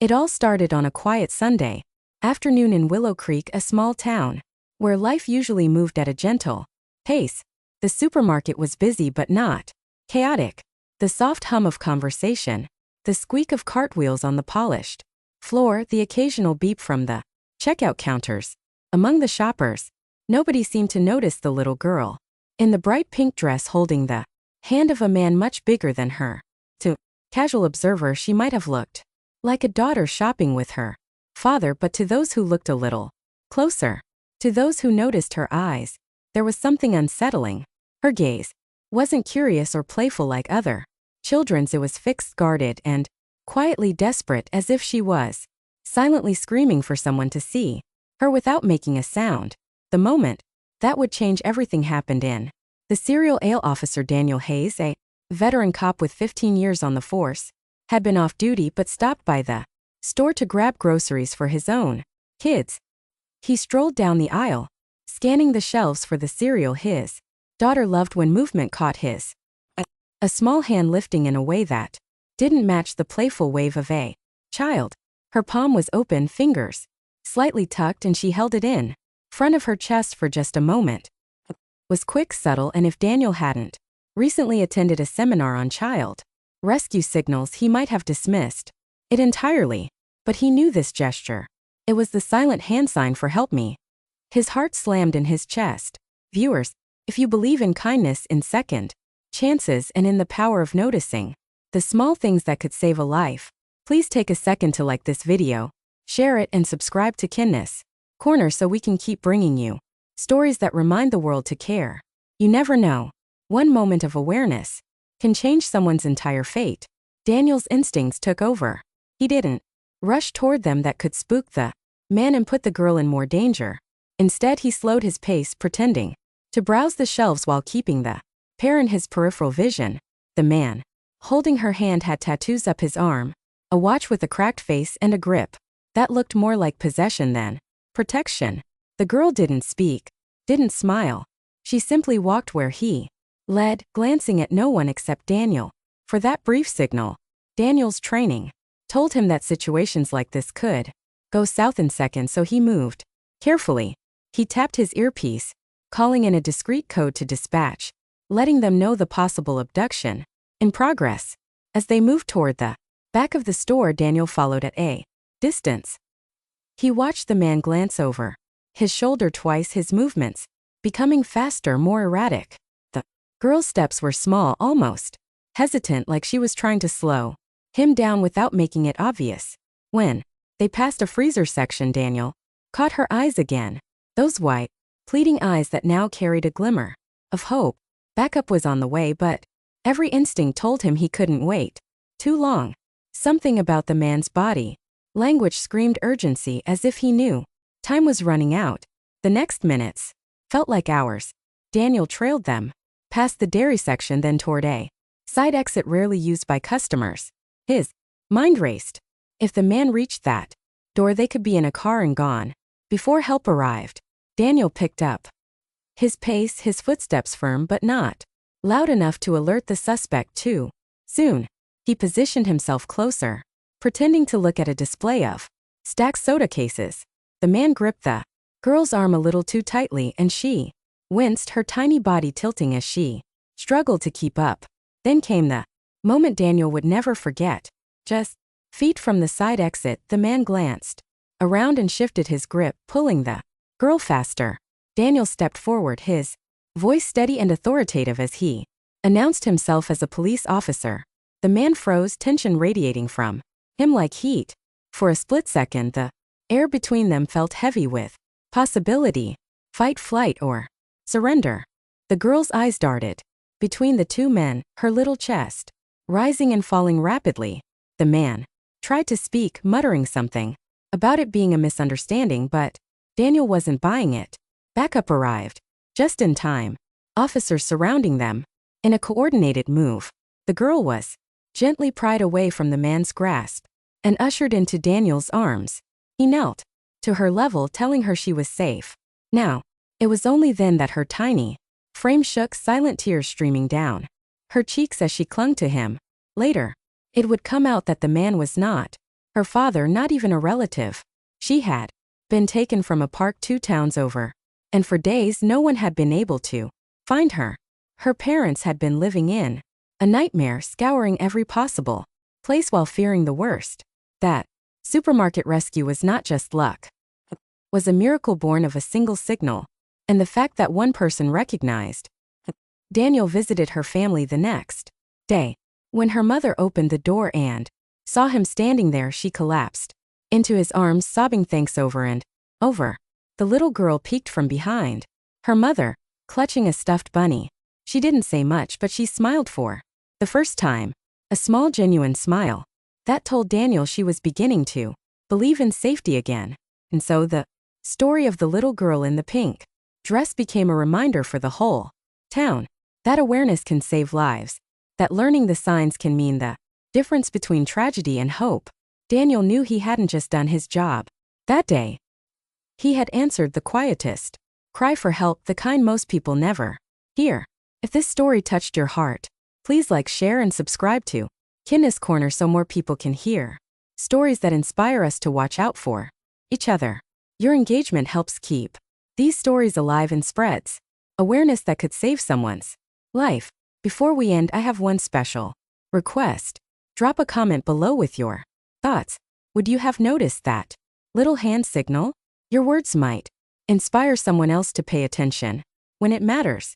It all started on a quiet Sunday afternoon in Willow Creek, a small town where life usually moved at a gentle pace. The supermarket was busy but not chaotic. The soft hum of conversation, the squeak of cartwheels on the polished floor, the occasional beep from the checkout counters. Among the shoppers, nobody seemed to notice the little girl in the bright pink dress holding the hand of a man much bigger than her. To casual observer, she might have looked like a daughter shopping with her father, but to those who looked a little closer, to those who noticed her eyes, there was something unsettling. Her gaze wasn't curious or playful like other children's, it was fixed, guarded, and quietly desperate, as if she was silently screaming for someone to see her without making a sound. The moment that would change everything happened in the serial ale officer Daniel Hayes, a veteran cop with 15 years on the force, had been off duty but stopped by the store to grab groceries for his own kids. He strolled down the aisle, scanning the shelves for the cereal his daughter loved when movement caught his. A small hand lifting in a way that didn't match the playful wave of a child. Her palm was open, fingers slightly tucked, and she held it in front of her chest for just a moment. It was quick, subtle, and if Daniel hadn't recently attended a seminar on child rescue signals, he might have dismissed it entirely. But he knew this gesture. It was the silent hand sign for "help me." His heart slammed in his chest. Viewers, if you believe in kindness, in second chances, and in the power of noticing the small things that could save a life, please take a second to like this video, share it, and subscribe to Kindness Corner so we can keep bringing you stories that remind the world to care. You never know. One moment of awareness can change someone's entire fate. Daniel's instincts took over. He didn't rush toward them that could spook the man and put the girl in more danger. Instead, he slowed his pace, pretending to browse the shelves while keeping the pair in his peripheral vision. The man holding her hand had tattoos up his arm, a watch with a cracked face, and a grip that looked more like possession than protection. The girl didn't speak, didn't smile. She simply walked where he led, glancing at no one except Daniel. For that brief signal, Daniel's training told him that situations like this could go south in seconds, so he moved carefully. He tapped his earpiece, calling in a discreet code to dispatch, letting them know the possible abduction in progress. As they moved toward the back of the store, Daniel followed at a distance. He watched the man glance over his shoulder twice, his movements becoming faster, more erratic. The girl's steps were small, almost hesitant, like she was trying to slow him down without making it obvious. When they passed a freezer section, Daniel caught her eyes again, those white, pleading eyes that now carried a glimmer of hope. Backup was on the way, but every instinct told him he couldn't wait too long. Something about the man's body language screamed urgency, as if he knew time was running out. The next minutes felt like hours. Daniel trailed them past the dairy section, then toward a side exit rarely used by customers. His mind raced. If the man reached that door, they could be in a car and gone before help arrived. Daniel picked up his pace, his footsteps firm but not loud enough to alert the suspect too soon. He positioned himself closer, pretending to look at a display of stacked soda cases. The man gripped the girl's arm a little too tightly, and she winced, her tiny body tilting as she struggled to keep up. Then came the moment Daniel would never forget. Just feet from the side exit, the man glanced around and shifted his grip, pulling the girl faster. Daniel stepped forward, his voice steady and authoritative as he announced himself as a police officer. The man froze, tension radiating from him like heat. For a split second, the air between them felt heavy with possibility, fight, flight, or surrender. The girl's eyes darted between the two men, her little chest rising and falling rapidly. The man tried to speak, muttering something about it being a misunderstanding, but Daniel wasn't buying it. Backup arrived just in time, officers surrounding them in a coordinated move. The girl was gently pried away from the man's grasp and ushered into Daniel's arms. He knelt to her level, telling her she was safe. Now, it was only then that her tiny frame shook, silent tears streaming down her cheeks as she clung to him. Later, it would come out that the man was not Her father, not even a relative. She had been taken from a park 2 towns over. And for days no one had been able to find her. Her parents had been living in a nightmare, scouring every possible place while fearing the worst. That supermarket rescue was not just luck. It was a miracle born of a single signal. And the fact that one person recognized. Daniel visited her family the next day. When her mother opened the door and saw him standing there, she collapsed into his arms, sobbing thanks over and over. The little girl peeked from behind her mother, clutching a stuffed bunny. She didn't say much, but she smiled for the first time. A small, genuine smile that told Daniel she was beginning to believe in safety again. And so the story of the little girl in the pink dress became a reminder for the whole town that awareness can save lives, that learning the signs can mean the difference between tragedy and hope. Daniel knew he hadn't just done his job that day. He had answered the quietest cry for help, the kind most people never hear. If this story touched your heart, please like, share, and subscribe to Kindness Corner so more people can hear stories that inspire us to watch out for each other. Your engagement helps keep these stories alive and spreads awareness that could save someone's life. Before we end, I have one special request. Drop a comment below with your thoughts. Would you have noticed that little hand signal? Your words might inspire someone else to pay attention when it matters.